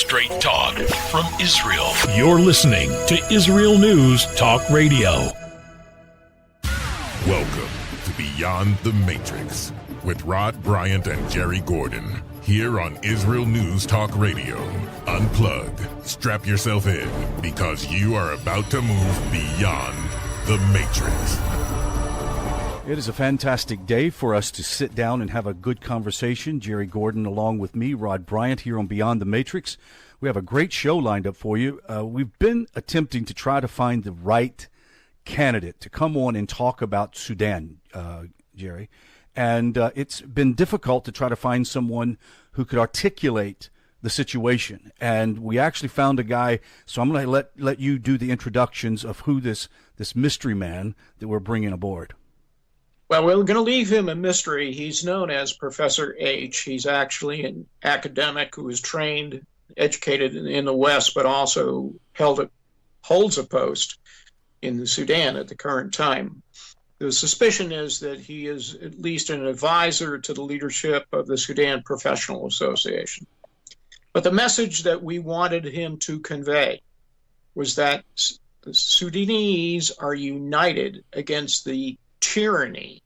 Straight talk from Israel. You're listening to Israel News Talk Radio. Welcome to Beyond the Matrix with Rod Bryant and Jerry Gordon. Here on Israel News Talk Radio. Unplug, strap yourself in, because you are about to move beyond the Matrix. It is a fantastic day for us to sit down and have a good conversation. Jerry Gordon along with me, Rod Bryant, here on Beyond the Matrix. We have a great show lined up for you. We've been attempting to try to find the right candidate to come on and talk about Sudan, Jerry. And it's been difficult to try to find someone who could articulate the situation. And we actually found a guy, so I'm going to let you do the introductions of who this mystery man that we're bringing aboard. Well, we're going to leave him a mystery. He's known as Professor H. He's actually an academic who was trained, educated in the West, but also holds a post in the Sudan at the current time. The suspicion is that he is at least an advisor to the leadership of the Sudan Professional Association. But the message that we wanted him to convey was that the Sudanese are united against the tyranny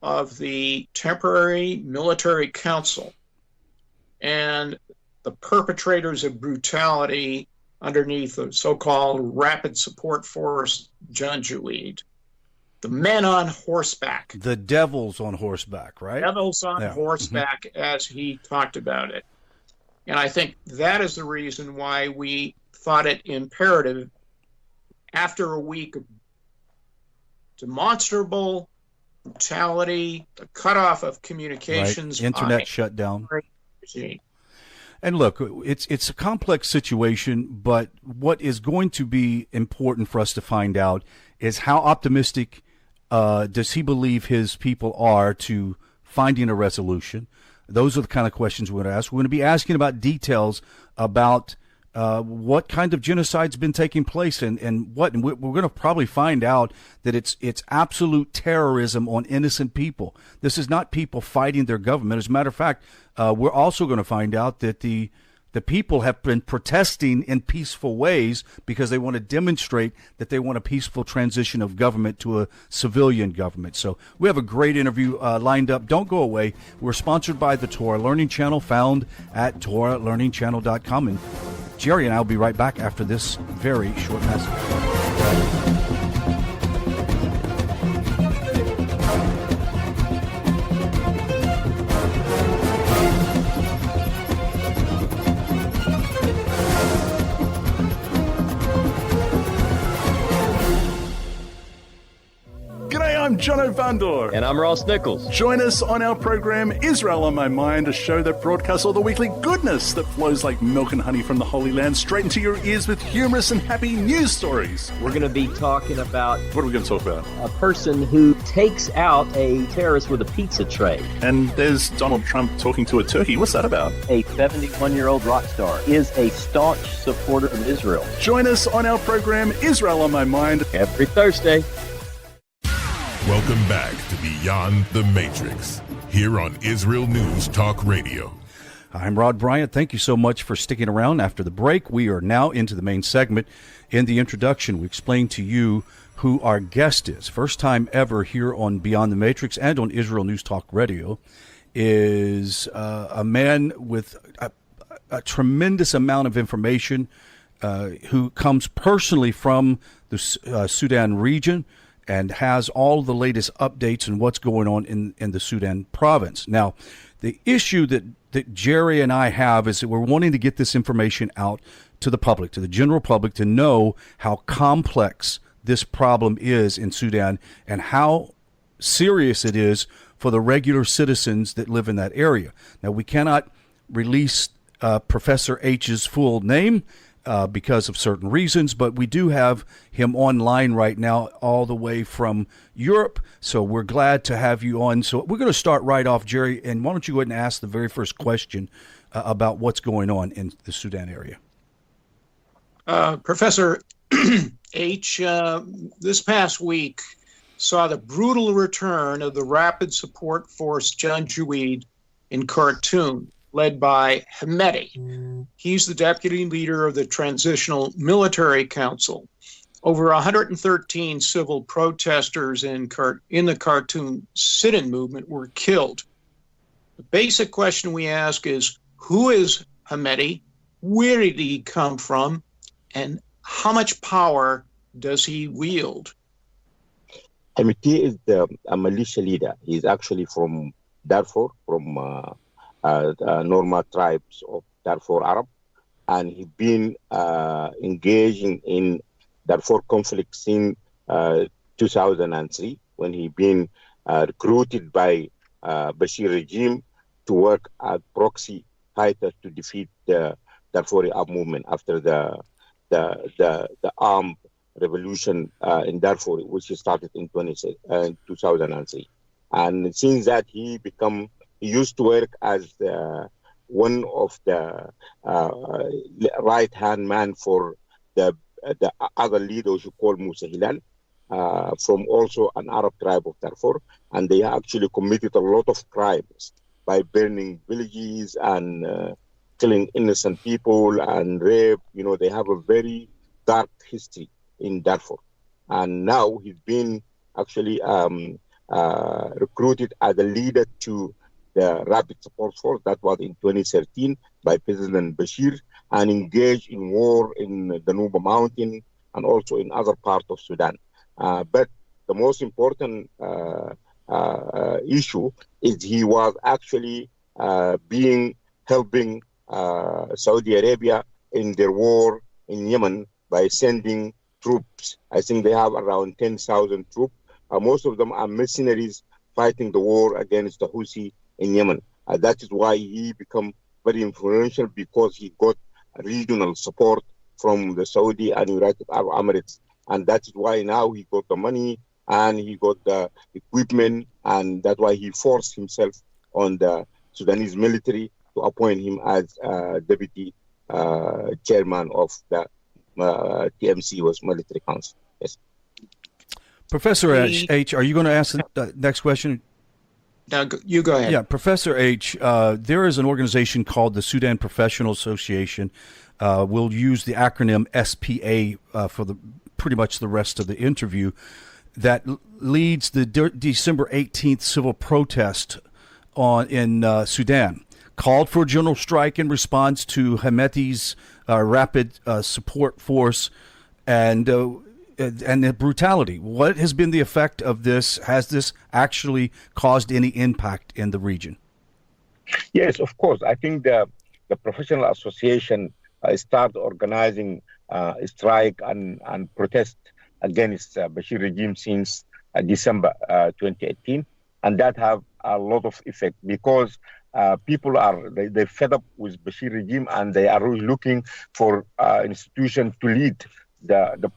of the Temporary Military Council and the perpetrators of brutality underneath the so-called Rapid Support Force Janjaweed. The men on horseback. The devils on horseback, right? Devils on horseback, as he talked about it. And I think that is the reason why we thought it imperative, after a week of demonstrable brutality, the cutoff of communications, right. Internet shutdown. And look, it's a complex situation, but what is going to be important for us to find out is how optimistic does he believe his people are to finding a resolution. Those are the kind of questions we're going to ask. We're going to be asking about details about what kind of genocide's been taking place and we're going to probably find out that it's absolute terrorism on innocent people. This is not people fighting their government. As a matter of fact, we're also going to find out that the people have been protesting in peaceful ways because they want to demonstrate that they want a peaceful transition of government to a civilian government. So we have a great interview lined up. Don't go away. We're sponsored by the Torah Learning Channel, found at TorahLearningChannel.com. And Jerry and I will be right back after this very short message. I'm Jono Vandor. And I'm Ross Nichols. Join us on our program, Israel on My Mind, a show that broadcasts all the weekly goodness that flows like milk and honey from the Holy Land straight into your ears with humorous and happy news stories. We're going to be talking about... What are we going to talk about? A person who takes out a terrorist with a pizza tray. And there's Donald Trump talking to a turkey. What's that about? A 71-year-old rock star is a staunch supporter of Israel. Join us on our program, Israel on My Mind, every Thursday. Welcome back to Beyond the Matrix, here on Israel News Talk Radio. I'm Rod Bryant. Thank you so much for sticking around after the break. We are now into the main segment. In the introduction, we explained to you who our guest is. First time ever here on Beyond the Matrix and on Israel News Talk Radio is a man with a tremendous amount of information who comes personally from the Sudan region and has all the latest updates on what's going on in the Sudan province. Now, the issue that Jerry and I have is that we're wanting to get this information out to the public, to the general public, to know how complex this problem is in Sudan and how serious it is for the regular citizens that live in that area. Now, we cannot release Professor H's full name because of certain reasons, but we do have him online right now all the way from Europe, so we're glad to have you on. So we're going to start right off, Jerry, and why don't you go ahead and ask the very first question about what's going on in the Sudan area. Professor H, this past week saw the brutal return of the Rapid Support Force Janjaweed in Khartoum, led by Hemeti He's the deputy leader of the Transitional Military Council. Over 113 civil protesters in the Khartoum sit-in movement were killed. The basic question we ask is, who is Hemeti? Where did he come from? And how much power does he wield? Hemeti is a militia leader. He's actually from Darfur, from Norma tribes of Darfur Arab, and he's been engaging in Darfur conflict since 2003, when he been recruited by Bashir regime to work as proxy fighter to defeat the Darfur Arab movement after the armed revolution in Darfur, which started in 2003. And since that, he used to work as one of the right-hand man for the other leaders who call Musa Hilal, from also an Arab tribe of Darfur. And they actually committed a lot of crimes by burning villages and killing innocent people and rape. They have a very dark history in Darfur. And now he's been actually recruited as a leader to the Rapid Support Force. That was in 2013 by President Bashir, and engaged in war in the Nuba Mountains and also in other parts of Sudan. But the most important issue is he was actually helping Saudi Arabia in their war in Yemen by sending troops. I think they have around 10,000 troops. Most of them are mercenaries fighting the war against the Houthi in Yemen. That is why he became very influential, because he got regional support from the Saudi and United Arab Emirates. And that is why now he got the money and he got the equipment, and that's why he forced himself on the Sudanese military to appoint him as deputy chairman of the TMC, was Military Council. Yes. Professor H, are you going to ask the next question? Now, you go ahead. Yeah, Professor H, there is an organization called the Sudan Professional Association. We'll use the acronym SPA for pretty much the rest of the interview, that leads the December 18th civil protest in Sudan. Called for a general strike in response to Hemeti's Rapid Support Force and the brutality. What has been the effect of this? Has this actually caused any impact in the region? Yes, of course. I think the professional association started organizing a strike and protest against Bashir regime since December 2018, and that have a lot of effect, because people they're fed up with Bashir regime, and they are really looking for institutions to lead the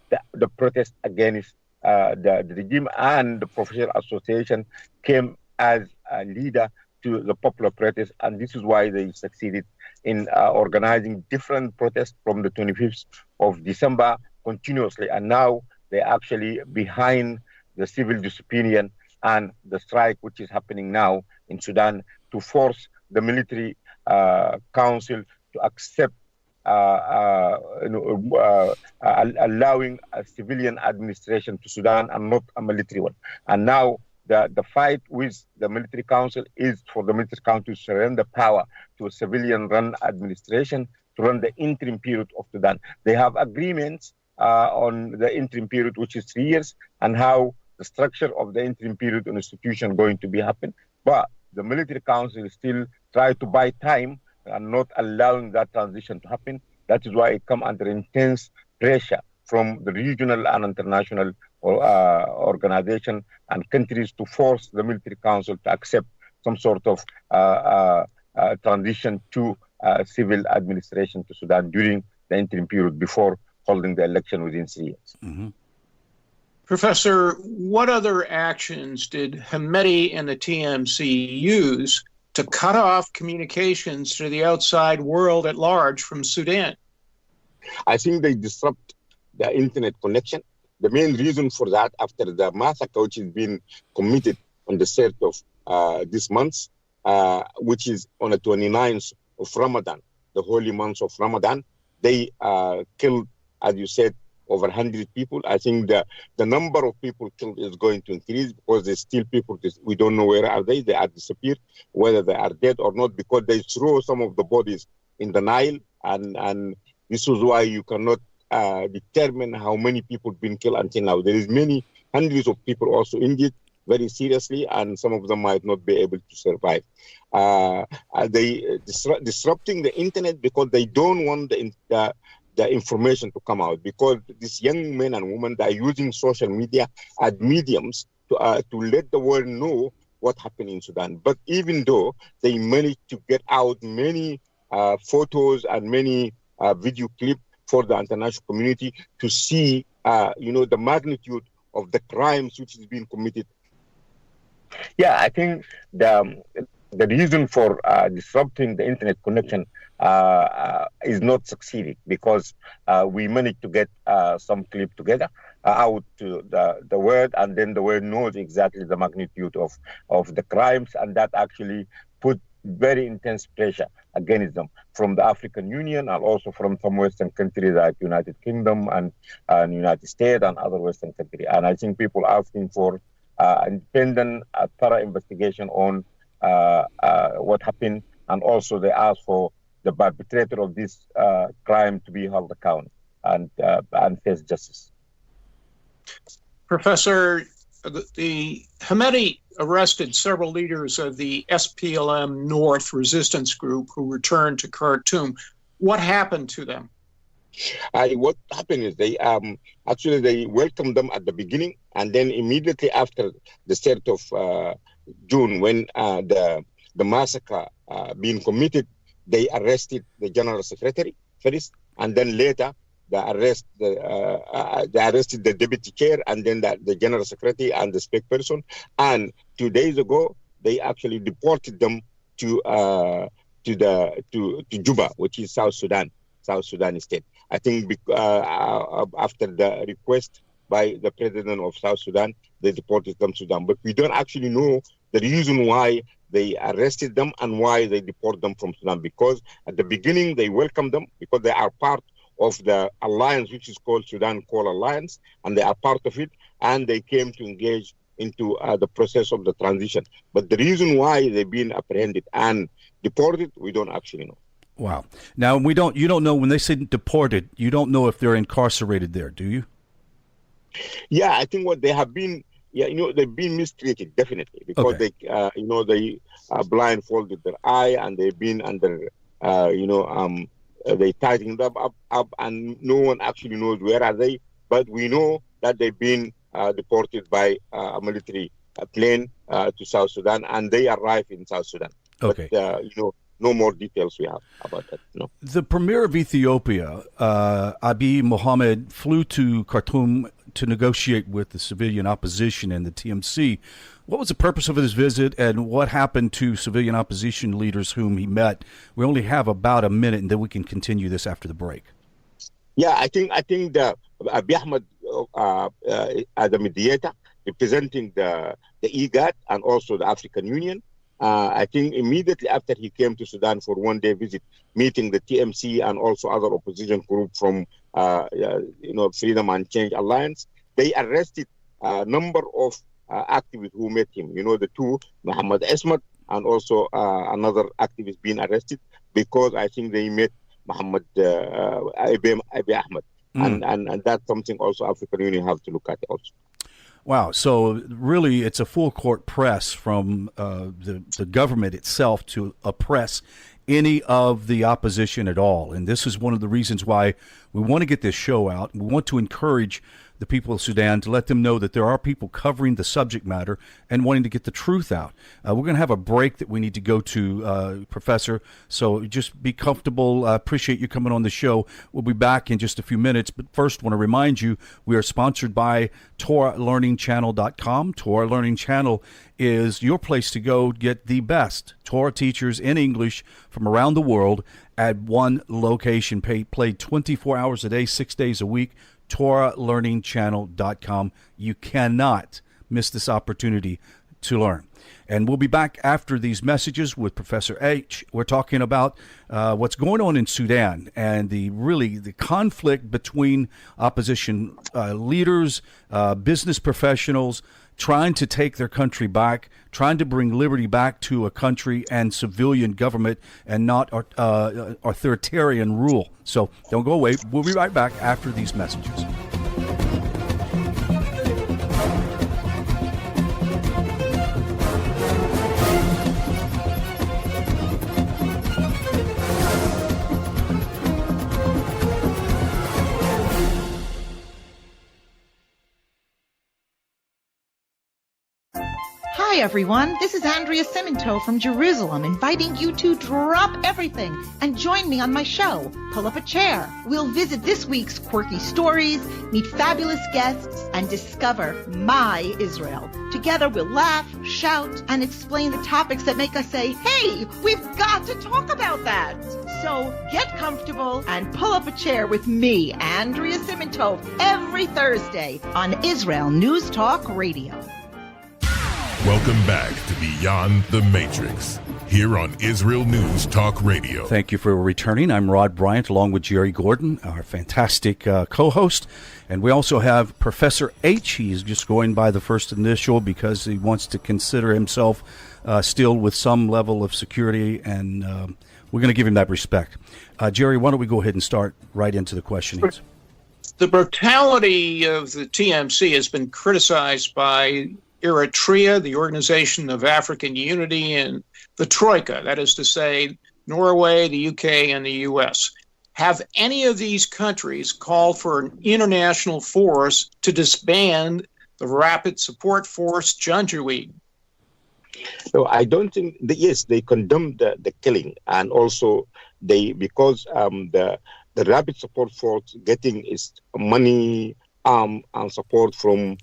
protest against the regime. And the professional association came as a leader to the popular protest, and this is why they succeeded in organizing different protests from the 25th of December continuously. And now they're actually behind the civil disobedience and the strike which is happening now in Sudan, to force the military council to accept allowing a civilian administration to Sudan and not a military one. And now the fight with the military council is for the military council to surrender power to a civilian-run administration to run the interim period of Sudan. They have agreements on the interim period, which is 3 years, and how the structure of the interim period and institution going to be happen. But the military council still try to buy time and not allowing that transition to happen. That is why it come under intense pressure from the regional and international organization and countries to force the military council to accept some sort of transition to civil administration to Sudan during the interim period before holding the election within 3 years. Mm-hmm. Professor, what other actions did Hemeti and the TMC use to cut off communications to the outside world at large from Sudan? I think they disrupt the internet connection. The main reason for that, after the massacre which has been committed on the 3rd of this month, which is on the 29th of Ramadan, the holy months of Ramadan. They killed, as you said, over 100 people. I think the number of people killed is going to increase because there's still people, we don't know where are they are disappeared, whether they are dead or not, because they throw some of the bodies in the Nile, and this is why you cannot determine how many people been killed until now. There is many hundreds of people also injured very seriously, and some of them might not be able to survive. They disrupting the internet because they don't want the information to come out, because these young men and women, they are using social media as mediums to let the world know what happened in Sudan. But even though they managed to get out many photos and many video clips for the international community to see, the magnitude of the crimes which is being committed. Yeah, I think the reason for disrupting the internet connection is not succeeding, because we managed to get some clip together out to the world, and then the world knows exactly the magnitude of the crimes, and that actually put very intense pressure against them from the African Union and also from some Western countries like United Kingdom and United States and other Western countries. And I think people are asking for independent, thorough investigation on what happened, and also they ask for the perpetrator of this crime to be held accountable and face justice. Professor, the Hemeti arrested several leaders of the SPLM North resistance group who returned to Khartoum. What happened to them? What happened is they welcomed them at the beginning, and then immediately after the 3rd of June, when the massacre being committed, they arrested the general secretary first, and then later they arrested the deputy chair, and then the general secretary and the spokesperson. And 2 days ago, they actually deported them to Juba, which is South Sudan state. I think after the request by the president of South Sudan, they deported them to Sudan. But we don't actually know the reason why they arrested them and why they deported them from Sudan. Because at the beginning, they welcomed them because they are part of the alliance, which is called Sudan Core Alliance, and they are part of it, and they came to engage into the process of the transition. But the reason why they've been apprehended and deported, we don't actually know. Wow. Now, you don't know, when they say deported, you don't know if they're incarcerated there, do you? Yeah, I think what they have been, they've been mistreated, definitely, because they blindfolded their eye, and they've been under, they tightened them up, and no one actually knows where are they. But we know that they've been deported by a military plane to South Sudan, and they arrived in South Sudan. Okay. But, no more details we have about that. No. The premier of Ethiopia, Abiy Mohammed, flew to Khartoum to negotiate with the civilian opposition and the TMC. What was the purpose of his visit, and what happened to civilian opposition leaders whom he met? We only have about a minute, and then we can continue this after the break. Yeah, I think the Abiy Ahmed, as a mediator, representing the IGAD and also the African Union, I think immediately after he came to Sudan for one-day visit, meeting the TMC and also other opposition group from Freedom and Change Alliance, they arrested a number of activists who met him. The two, Muhammad Esmat and also another activist being arrested because I think they met Muhammad Abiy Ahmed. And that's something also African Union have to look at also. Wow. So really, it's a full court press from the government itself to oppress any of the opposition at all. And this is one of the reasons why we want to get this show out. We want to encourage the people of Sudan to let them know that there are people covering the subject matter and wanting to get the truth out. We're going to have a break that we need to go to, Professor, so just be comfortable. I appreciate you coming on the show. We'll be back in just a few minutes, but first want to remind you we are sponsored by TorahLearningChannel.com. Torah Learning Channel is your place to go get the best Torah teachers in English from around the world at one location, played 24 hours a day, 6 days a week. TorahLearningChannel.com. You cannot miss this opportunity to learn. And we'll be back after these messages with Professor H. We're talking about what's going on in Sudan and the conflict between opposition leaders, business professionals, trying to take their country back, trying to bring liberty back to a country and civilian government and not authoritarian rule. So don't go away. We'll be right back after these messages. Hi, everyone. This is Andrea Simento from Jerusalem, inviting you to drop everything and join me on my show, Pull Up a Chair. We'll visit this week's quirky stories, meet fabulous guests, and discover my Israel. Together, we'll laugh, shout, and explain the topics that make us say, hey, we've got to talk about that. So get comfortable and pull up a chair with me, Andrea Simento, every Thursday on Israel News Talk Radio. Welcome back to Beyond the Matrix, here on Israel News Talk Radio. Thank you for returning. I'm Rod Bryant, along with Jerry Gordon, our fantastic co-host. And we also have Professor H. He's just going by the first initial because he wants to consider himself still with some level of security, and we're going to give him that respect. Jerry, why don't we go ahead and start right into the questionings? The brutality of the TMC has been criticized by Eritrea, the Organization of African Unity, and the Troika, that is to say, Norway, the UK, and the US. Have any of these countries called for an international force to disband the Rapid Support Force Janjaweed? No, I don't think. Yes, they condemned the killing, and also because the Rapid Support Force getting its money, and support from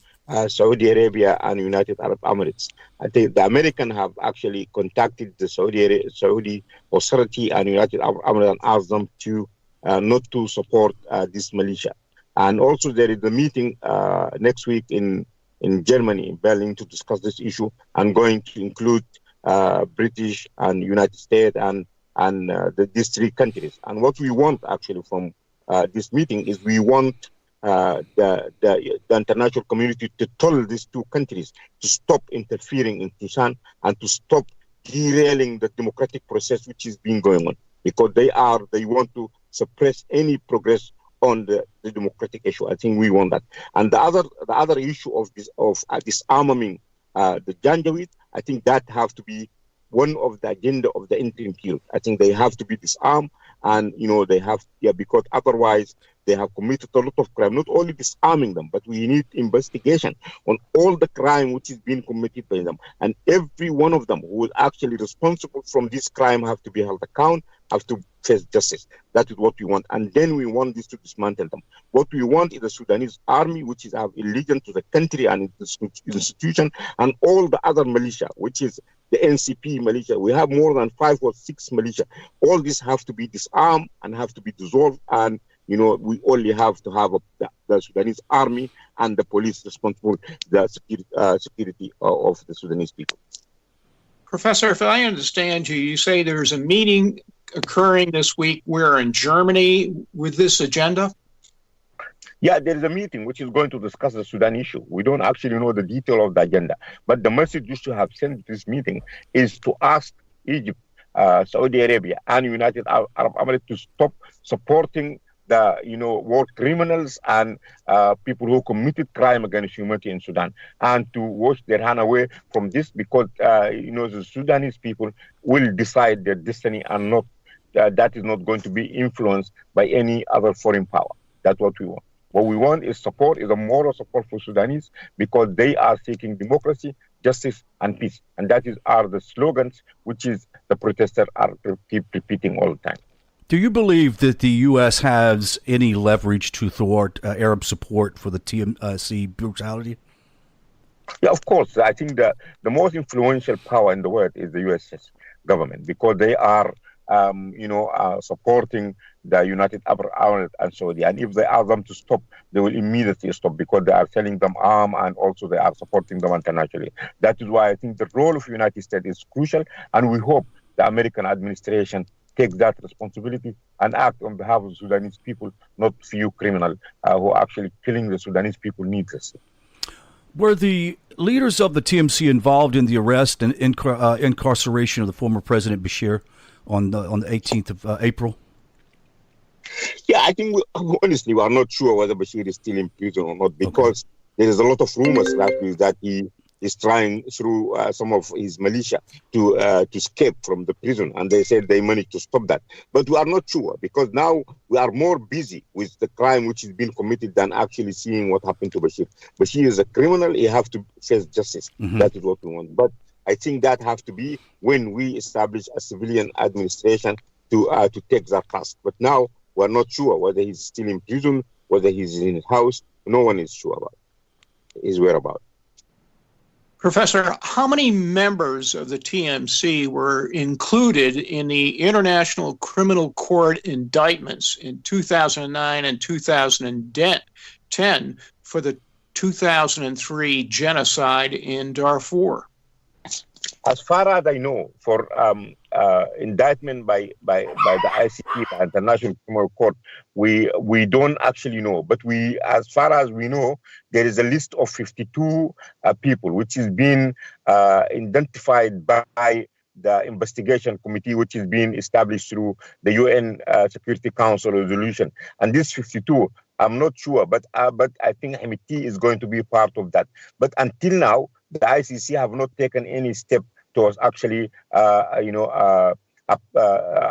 Saudi Arabia and United Arab Emirates. I think the Americans have actually contacted the Saudi authority and United Arab Emirates and asked them to not to support this militia. And also there is a meeting next week in Germany, in Berlin, to discuss this issue, and going to include British and United States and these three countries. And what we want actually from this meeting is we want the international community to tell these two countries to stop interfering in Sudan and to stop derailing the democratic process which is being going on, because they want to suppress any progress on the democratic issue. I think we want that. And the other issue of disarming the Janjaweed, I think that have to be one of the agenda of the interim period. I think they have to be disarmed, and they have because otherwise they have committed a lot of crime. Not only disarming them, but we need investigation on all the crime which is being committed by them, and every one of them who is actually responsible from this crime have to be held account, have to face justice. That is what we want, and then we want this to dismantle them. What we want is the Sudanese army, which is allegiance to the country and the institution, and all the other militia, which is the NCP militia. We have more than 5 or 6 militia. All these have to be disarmed and have to be dissolved, and we only have to have the Sudanese army and the police responsible the security of the Sudanese people. Professor, if I understand you, you say there's a meeting occurring this week where in Germany with this agenda? Yeah, there is a meeting which is going to discuss the Sudan issue. We don't actually know the detail of the agenda, but the message you should have sent to this meeting is to ask Egypt, Saudi Arabia, and United Arab Emirates to stop supporting the war criminals and people who committed crime against humanity in Sudan, and to wash their hand away from this, because the Sudanese people will decide their destiny, and not that is not going to be influenced by any other foreign power. That's what we want. What we want is support, is a moral support for Sudanese, because they are seeking democracy, justice, and peace, and that are the slogans which is the protesters are keep repeating all the time. Do you believe that the U.S. has any leverage to thwart Arab support for the TMC brutality? Yeah, of course. I think the most influential power in the world is the U.S. government, because they are supporting the United Arab Emirates and Saudi. And if they ask them to stop, they will immediately stop because they are selling them arms and also they are supporting them internationally. That is why I think the role of the United States is crucial, and we hope the American administration takes that responsibility and act on behalf of the Sudanese people, not few criminals who are actually killing the Sudanese people needlessly. Were the leaders of the TMC involved in the arrest and incarceration of the former President Bashir on the 18th of April? Yeah, I think honestly we are not sure whether Bashir is still in prison or not because there is a lot of rumors that he is trying through some of his militia to escape from the prison, and they said they managed to stop that. But we are not sure because now we are more busy with the crime which is being committed than actually seeing what happened to Bashir. Bashir is a criminal; he has to face justice. Mm-hmm. That is what we want. But I think that has to be when we establish a civilian administration to take that task. But now we are not sure whether he's still in prison, whether he's in his house. No one is sure about his whereabouts. Professor, how many members of the TMC were included in the International Criminal Court indictments in 2009 and 2010 for the 2003 genocide in Darfur? As far as I know, for indictment by the ICC, the International Criminal Court, we don't actually know. But as far as we know, there is a list of 52 people, which is being identified by the investigation committee, which is being established through the UN Security Council resolution. And this 52, I'm not sure, but I think Hemeti is going to be part of that. But until now, the ICC have not taken any step towards actually,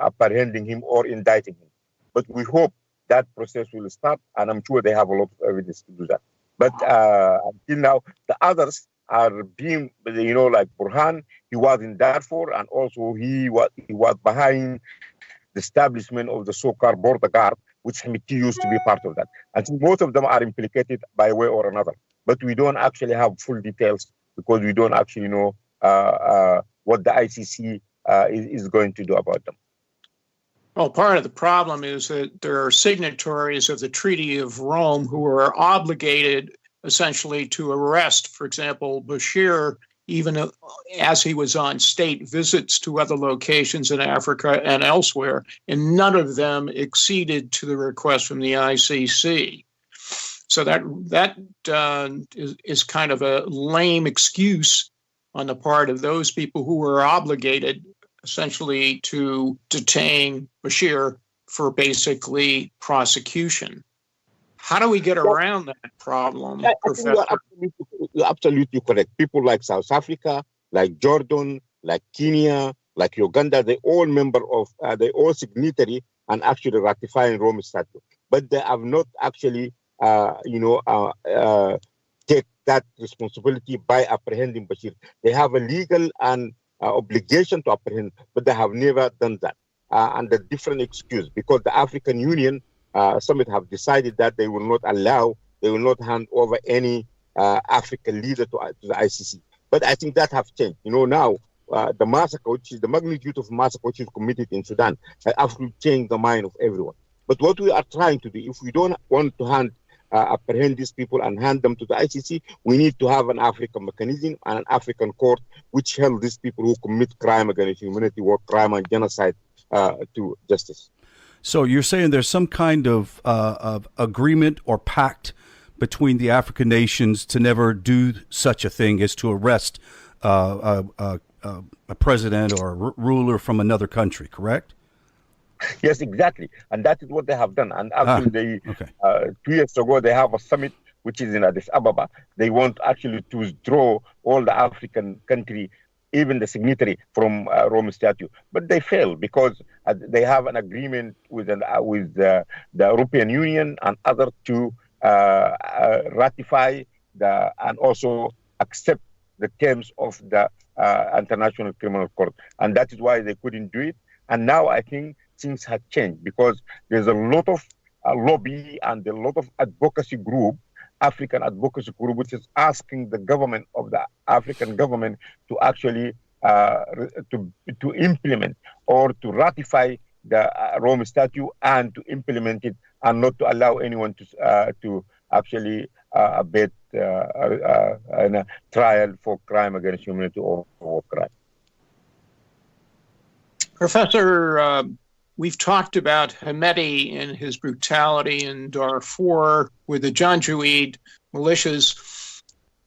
apprehending him or indicting him. But we hope that process will start, and I'm sure they have a lot of evidence to do that. But until now, the others are being, like Burhan, he was in Darfur, and also he was behind the establishment of the so-called border guard, which Hemeti used to be part of that. I think both of them are implicated by way or another. But we don't actually have full details because we don't actually know what the ICC is going to do about them. Well, part of the problem is that there are signatories of the Treaty of Rome who are obligated essentially to arrest, for example, Bashir, even as he was on state visits to other locations in Africa and elsewhere, and none of them acceded to the request from the ICC. So that is kind of a lame excuse on the part of those people who were obligated essentially to detain Bashir for basically prosecution. How do we get around that problem, Professor? You're absolutely correct. People like South Africa, like Jordan, like Kenya, like Uganda, they all they all signatory and actually ratifying Rome Statute. But they have not actually take that responsibility by apprehending Bashir. They have a legal and obligation to apprehend, but they have never done that. And a different excuse, because the African Union summit have decided that they will not hand over any African leader to the ICC. But I think that have changed. Now the massacre, which is the magnitude of massacre which is committed in Sudan, has absolutely changed the mind of everyone. But what we are trying to do, if we don't want to apprehend these people and hand them to the ICC, we need to have an African mechanism and an African court which held these people who commit crime against humanity, war crime and genocide to justice. So you're saying there's some kind of agreement or pact between the African nations to never do such a thing as to arrest a president or a ruler from another country, correct? Yes, exactly. And that is what they have done. And actually, 2 years ago, they have a summit, which is in Addis Ababa. They want actually to withdraw all the African country, even the signatory, from Rome Statute. But they fail because they have an agreement with the European Union and others to ratify and also accept the terms of the International Criminal Court. And that is why they couldn't do it. And now I think things have changed because there's a lot of lobby and a lot of advocacy group, African advocacy group, which is asking the government of the African government to actually to implement or to ratify the Rome Statute and to implement it, and not to allow anyone to actually abet a trial for crime against humanity or war crime. Professor, we've talked about Hemeti and his brutality in Darfur with the Janjaweed militias,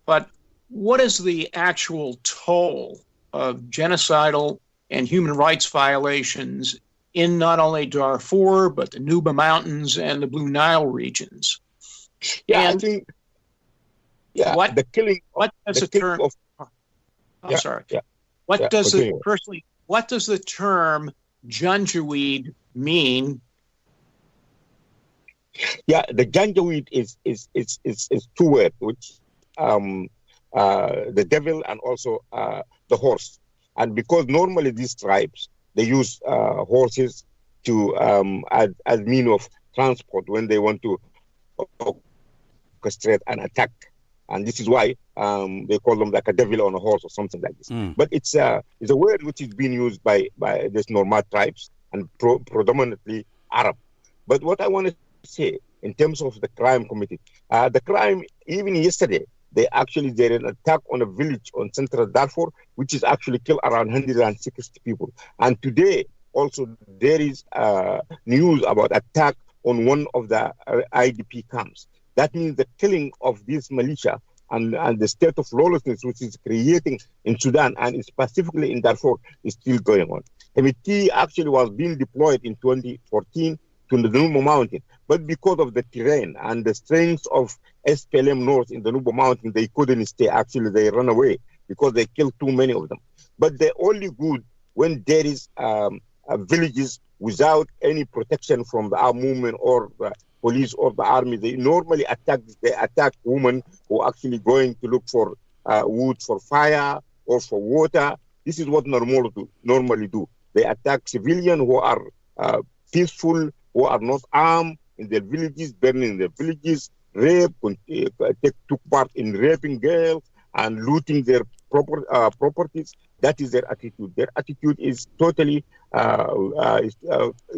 but what is the actual toll of genocidal and human rights violations in not only Darfur, but the Nuba Mountains and the Blue Nile regions? Yeah, and I think. Yeah, what does the term Janjaweed mean? Yeah, the Janjaweed is two words, which the devil and also the horse. And because normally these tribes, they use horses to as mean of transport when they want to orchestrate an attack. And this is why they call them like a devil on a horse or something like this. But it's a word which is being used by these nomad tribes and predominantly Arab. But what I want to say in terms of the crime committed, the crime, even yesterday, there an attack on a village on central Darfur, which is actually killed around 160 people. And today, also, there is news about attack on one of the IDP camps. That means the killing of this militia and the state of lawlessness which is creating in Sudan and specifically in Darfur is still going on. Hemeti actually was being deployed in 2014 to the Nuba Mountains, but because of the terrain and the strength of SPLM North in the Nuba Mountains, they couldn't stay. Actually, they ran away because they killed too many of them. But they're only good when there is villages without any protection from the armed movement or the police or the army. They normally attack women who are actually going to look for wood for fire or for water. This is what normally do. They attack civilians who are peaceful, who are not armed in their villages, burning their villages, rape, took part in raping girls and looting their properties. That is their attitude. Their attitude is totally a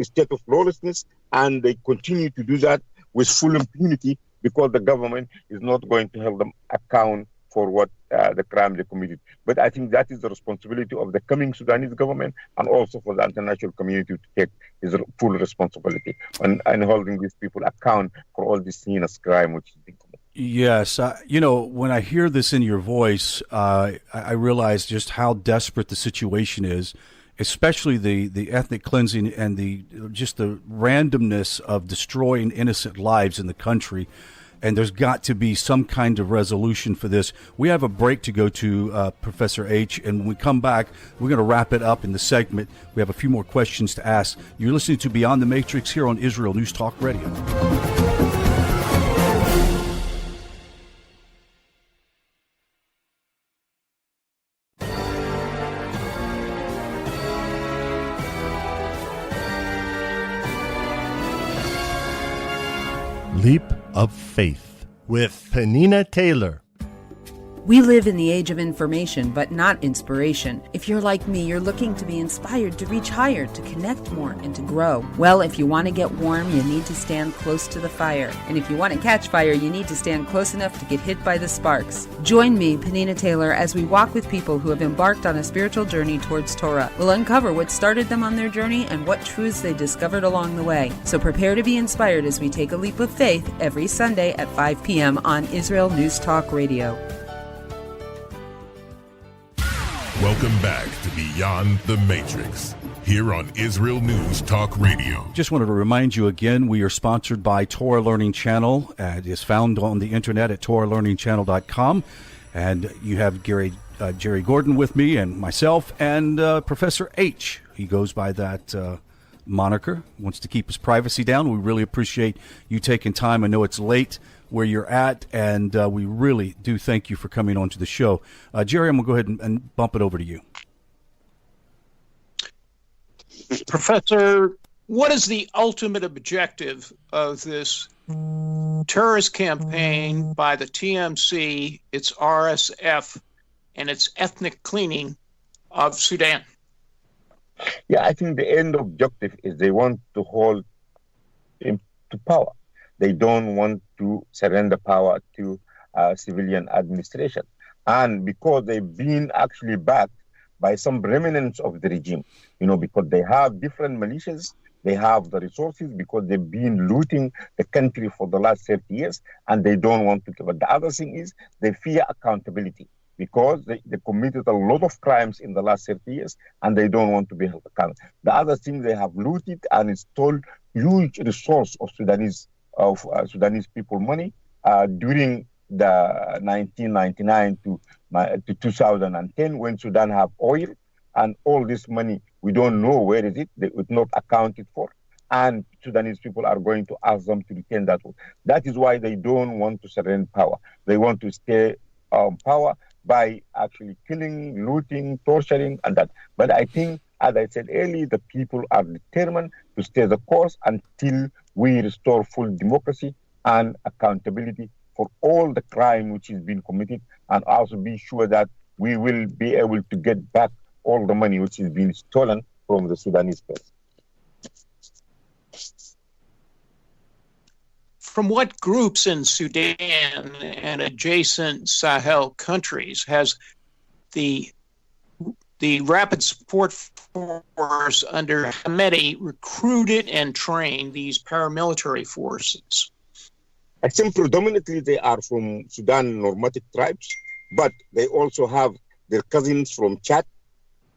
state of lawlessness, and they continue to do that with full impunity because the government is not going to hold them account for what the crime they committed. But I think that is the responsibility of the coming Sudanese government and also for the international community to take his full responsibility and holding these people account for all this heinous crime which is being committed. Yes. When I hear this in your voice, I realize just how desperate the situation is, especially the ethnic cleansing and the randomness of destroying innocent lives in the country. And there's got to be some kind of resolution for this. We have a break to go to, Professor H, and when we come back, we're going to wrap it up in the segment. We have a few more questions to ask. You're listening to Beyond the Matrix here on Israel News Talk Radio. Leap of Faith with Penina Taylor. We live in the age of information, but not inspiration. If you're like me, you're looking to be inspired to reach higher, to connect more, and to grow. Well, if you want to get warm, you need to stand close to the fire. And if you want to catch fire, you need to stand close enough to get hit by the sparks. Join me, Penina Taylor, as we walk with people who have embarked on a spiritual journey towards Torah. We'll uncover what started them on their journey and what truths they discovered along the way. So prepare to be inspired as we take a leap of faith every Sunday at 5 p.m. on Israel News Talk Radio. Welcome back to Beyond the Matrix, here on Israel News Talk Radio. Just wanted to remind you again, we are sponsored by Torah Learning Channel. It is found on the internet at TorahLearningChannel.com. And you have Jerry Gordon with me and myself and Professor H. He goes by that moniker, wants to keep his privacy down. We really appreciate you taking time. I know it's late where you're at, and we really do thank you for coming on to the show. Jerry, I'm going to go ahead and bump it over to you. Professor, what is the ultimate objective of this terrorist campaign by the TMC, its RSF, and its ethnic cleaning of Sudan? Yeah, I think the end objective is they want to hold him to power. They don't want to surrender power to civilian administration. And because they've been actually backed by some remnants of the regime, because they have different militias, they have the resources because they've been looting the country for the last 30 years and they don't want to. But the other thing is they fear accountability because they committed a lot of crimes in the last 30 years and they don't want to be held accountable. The other thing, they have looted and stole huge resource of Sudanese people money during the 1999 to 2010 when Sudan have oil, and all this money we don't know where is it. It's not accounted for, and Sudanese people are going to ask them to retain that. That is why they don't want to surrender power. They want to stay power by actually killing, looting, torturing, and that. But I think, as I said earlier, the people are determined to stay the course until we restore full democracy and accountability for all the crime which is being committed, and also be sure that we will be able to get back all the money which is being stolen from the Sudanese people. From what groups in Sudan and adjacent Sahel countries has the Rapid Support Force under Hemeti recruited and trained these paramilitary forces? I think predominantly they are from Sudan nomadic tribes, but they also have their cousins from Chad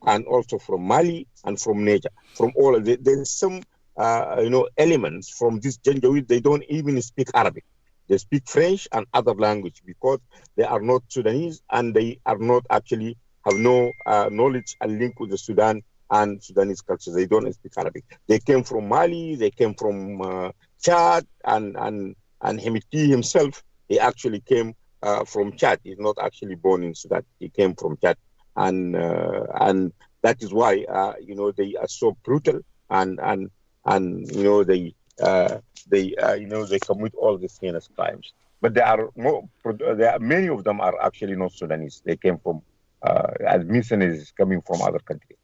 and also from Mali and from Niger. From all of there's some elements from this Janjaweed. They don't even speak Arabic. They speak French and other language because they are not Sudanese and they are not actually have no knowledge and link with the Sudan and Sudanese culture. They don't speak Arabic. They came from Mali. They came from Chad and Hemeti himself, he actually came from Chad. He's not actually born in Sudan. He came from Chad, and that is why they are so brutal and they commit all these heinous crimes. But many of them are actually not Sudanese. They came from as mercenaries coming from other countries.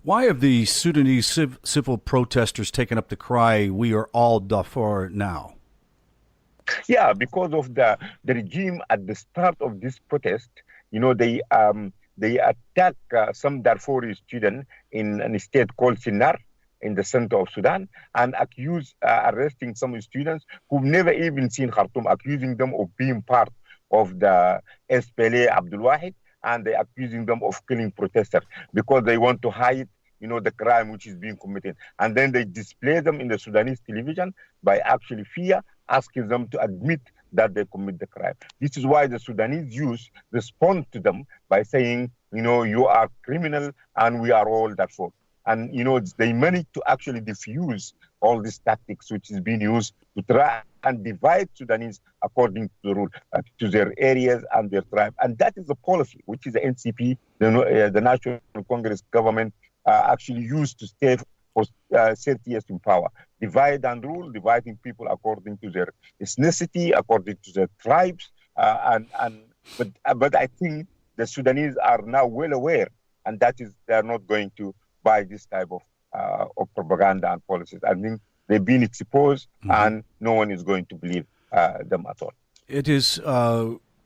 Why have the Sudanese civil protesters taken up the cry, "We are all Darfur now"? Yeah, because of the regime at the start of this protest, they attack some Darfuri students in a state called Sinnar in the center of Sudan and arresting some students who've never even seen Khartoum, accusing them of being part of the SPLA Abdul Wahid, and they're accusing them of killing protesters because they want to hide the crime which is being committed. And then they display them in the Sudanese television by actually asking them to admit that they commit the crime. This is why the Sudanese youth respond to them by saying, you are criminal and we are all Darfur. And, they managed to actually diffuse all these tactics which is being used to try and divide Sudanese according to the rule, to their areas and their tribe. And that is the policy which is the NCP, the National Congress government, actually used to stay for 30 years in power. Divide and rule, dividing people according to their ethnicity, according to their tribes. But I think the Sudanese are now well aware, and that is they are not going to buy this type of propaganda and policies. I think they've been exposed, and no one is going to believe them at all. It is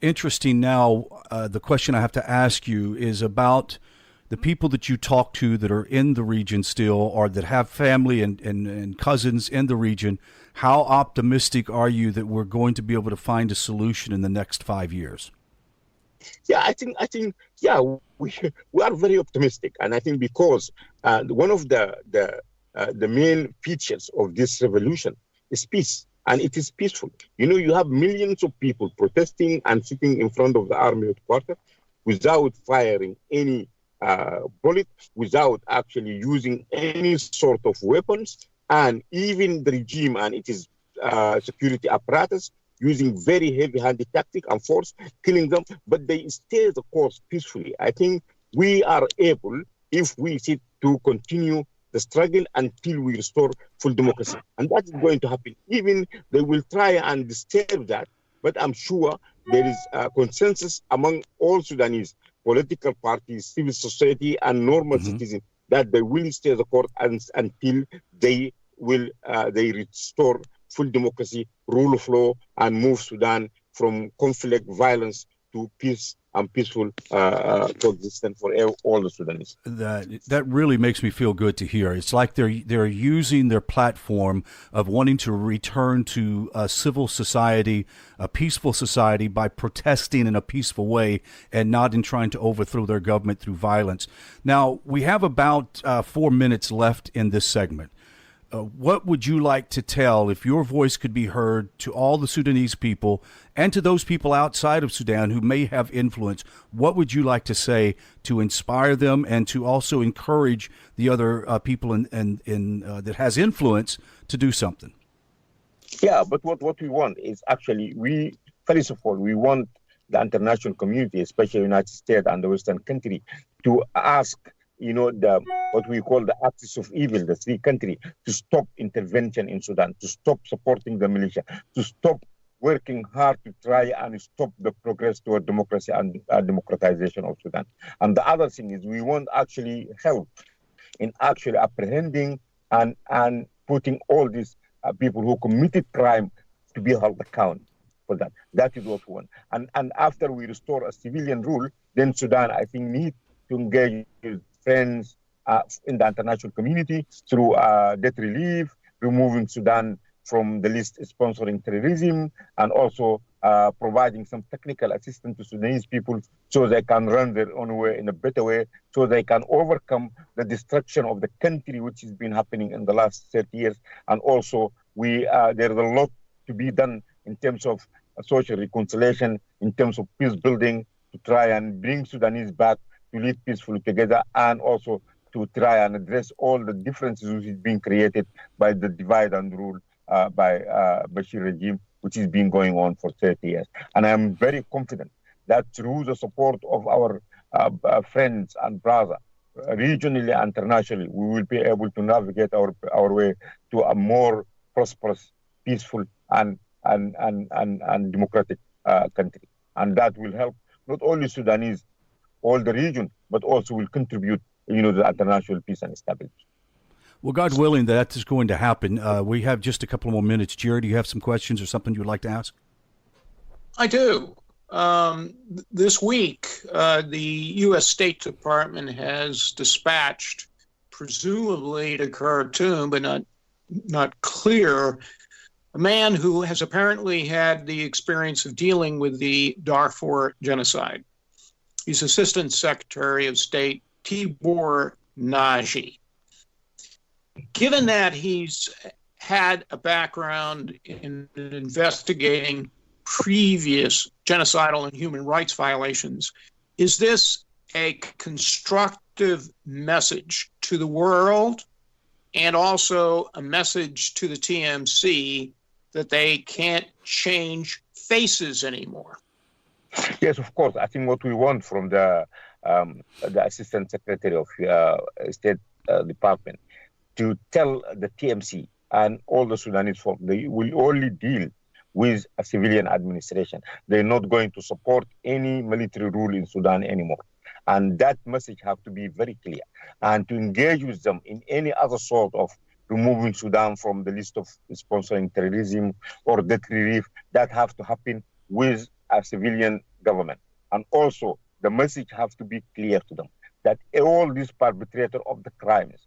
interesting now. The question I have to ask you is about the people that you talk to that are in the region still, or that have family and cousins in the region. How optimistic are you that we're going to be able to find a solution in the next 5 years? Yeah, I think, we are very optimistic, and I think because one of the main features of this revolution is peace, and it is peaceful. You have millions of people protesting and sitting in front of the army headquarters without firing any bullet, without actually using any sort of weapons, and even the regime and its security apparatus using very heavy-handed tactic and force, killing them, but they stay the course peacefully. I think we are able, if we sit, to continue the struggle until we restore full democracy. And that is going to happen. Even they will try and disturb that, but I'm sure there is a consensus among all Sudanese political parties, civil society, and normal citizens that they will stay the course until they will they restore full democracy, rule of law, and move Sudan from conflict, violence to peace and peaceful coexistence for all the Sudanese. That really makes me feel good to hear. It's like they're using their platform of wanting to return to a civil society, a peaceful society, by protesting in a peaceful way and not in trying to overthrow their government through violence. Now, we have about 4 minutes left in this segment. What would you like to tell, if your voice could be heard, to all the Sudanese people and to those people outside of Sudan who may have influence? What would you like to say to inspire them and to also encourage the other people that has influence to do something? Yeah, but what we want is actually, first of all, we want the international community, especially the United States and the Western country, to ask what we call the axis of evil, the three countries, to stop intervention in Sudan, to stop supporting the militia, to stop working hard to try and stop the progress toward democracy and democratization of Sudan. And the other thing is we want actually help in actually apprehending and putting all these people who committed crime to be held accountable for that. That is what we want. And after we restore a civilian rule, then Sudan, I think, needs to engage with friends in the international community through debt relief, removing Sudan from the list sponsoring terrorism, and also providing some technical assistance to Sudanese people so they can run their own way in a better way, so they can overcome the destruction of the country which has been happening in the last 30 years. And also, there's a lot to be done in terms of social reconciliation, in terms of peace building, to try and bring Sudanese back to live peacefully together, and also to try and address all the differences which is being created by the divide and rule by Bashir regime, which has been going on for 30 years. And I'm very confident that through the support of our friends and brothers, regionally and internationally, we will be able to navigate our way to a more prosperous, peaceful, and democratic country. And that will help not only Sudanese, all the region, but also will contribute, to the international peace and stability. Well, God willing, that is going to happen. We have just a couple more minutes. Jerry, do you have some questions or something you would like to ask? I do. This week, the U.S. State Department has dispatched, presumably to Khartoum, but not clear, a man who has apparently had the experience of dealing with the Darfur genocide. He's Assistant Secretary of State Tibor Naji. Given that he's had a background in investigating previous genocidal and human rights violations, is this a constructive message to the world and also a message to the TMC that they can't change faces anymore? Yes, of course. I think what we want from the Assistant Secretary of State Department to tell the TMC and all the Sudanese folk, they will only deal with a civilian administration. They're not going to support any military rule in Sudan anymore. And that message has to be very clear. And to engage with them in any other sort of removing Sudan from the list of sponsoring terrorism or debt relief, that have to happen with a civilian government. And also, the message has to be clear to them that all these perpetrators of the crimes,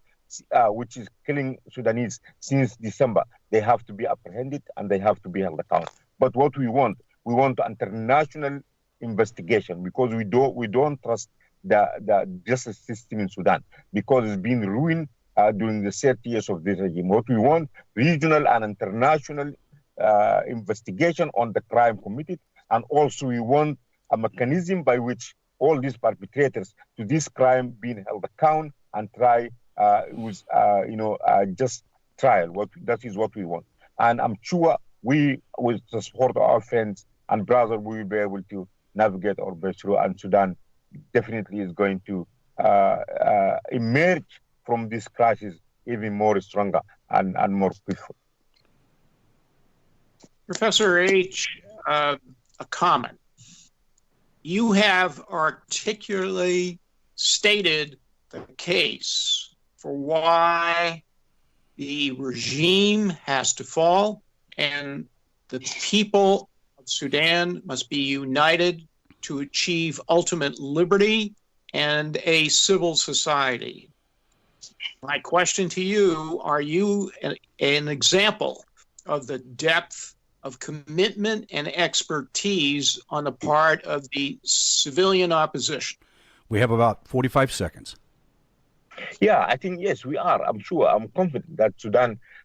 which is killing Sudanese since December, they have to be apprehended and they have to be held accountable. But what we want international investigation, because we don't trust the justice system in Sudan, because it's been ruined during the 30 years of this regime. What we want, regional and international investigation on the crime committed, and also we want a mechanism by which all these perpetrators to this crime being held account and try with just trial. That is what we want. And I'm sure we, with the support of our friends and brothers, we will be able to navigate our way through, and Sudan definitely is going to emerge from this crisis even more stronger and more peaceful. Professor H., a comment. you have articulately stated the case for why the regime has to fall, and the people of Sudan must be united to achieve ultimate liberty and a civil society. My question to you, are you an example of the depth of commitment and expertise on the part of the civilian opposition? We have about 45 seconds. Yeah, I think, yes, we are. I'm sure. I'm confident that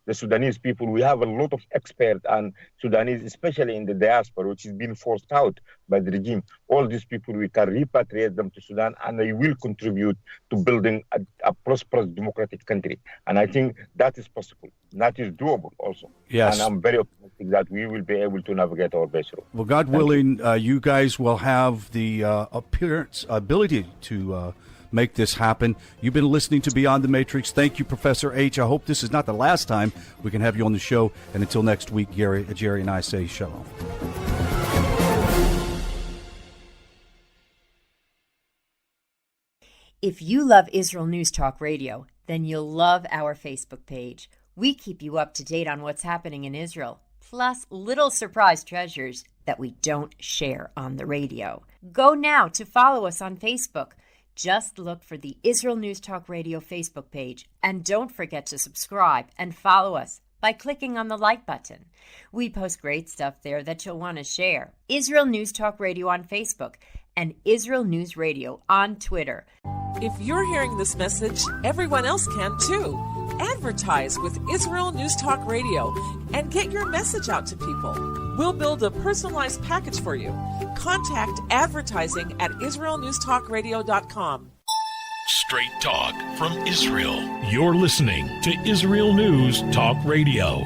the Sudanese people, we have a lot of experts and Sudanese, especially in the diaspora, which is being forced out by the regime. All these people, we can repatriate them to Sudan, and they will contribute to building a prosperous democratic country. And I think that is possible. That is doable also. Yes. And I'm very optimistic that we will be able to navigate our best route. Well, God willing, you guys will have the ability to make this happen. You've been listening to Beyond the Matrix. Thank you, Professor H. I hope this is not the last time we can have you on the show. And until next week, Jerry and I say shalom. If you love Israel News Talk Radio, then you'll love our Facebook page. We keep you up to date on what's happening in Israel, plus little surprise treasures that we don't share on the radio. Go now to follow us on Facebook. Just look for the Israel News Talk Radio Facebook page, and don't forget to subscribe and follow us by clicking on the like button. We post great stuff there that you'll want to share. Israel News Talk Radio on Facebook and Israel News Radio on Twitter. If you're hearing this message, everyone else can too. Advertise with Israel News Talk Radio and get your message out to people. We'll build a personalized package for you. Contact advertising at israelnewstalkradio.com. Straight talk from Israel. You're listening to Israel News Talk Radio.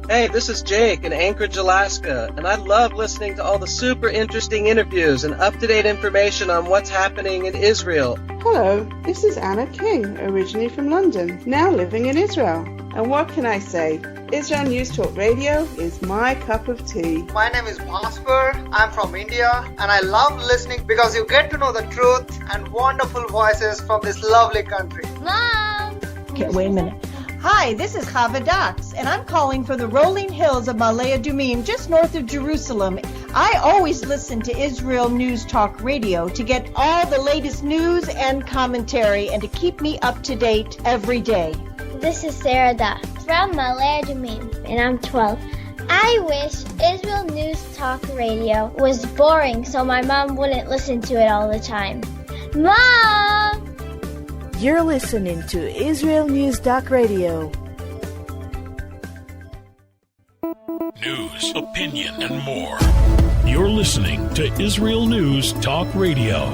Hey, this is Jake in Anchorage, Alaska, and I love listening to all the super interesting interviews and up-to-date information on what's happening in Israel. Hello, this is Anna King, originally from London, now living in Israel. And what can I say? Israel News Talk Radio is my cup of tea. My name is Bhaskar. I'm from India, and I love listening because you get to know the truth and wonderful voices from this lovely country. Mom! Okay, wait a minute. Hi, this is Chava Dax, and I'm calling from the rolling hills of Malaya Dumim, just north of Jerusalem. I always listen to Israel News Talk Radio to get all the latest news and commentary and to keep me up to date every day. This is Sarah Dax from Malaya Dumim, and I'm 12. I wish Israel News Talk Radio was boring so my mom wouldn't listen to it all the time. Mom! You're listening to Israel News Talk Radio. News, opinion, and more. You're listening to Israel News Talk Radio.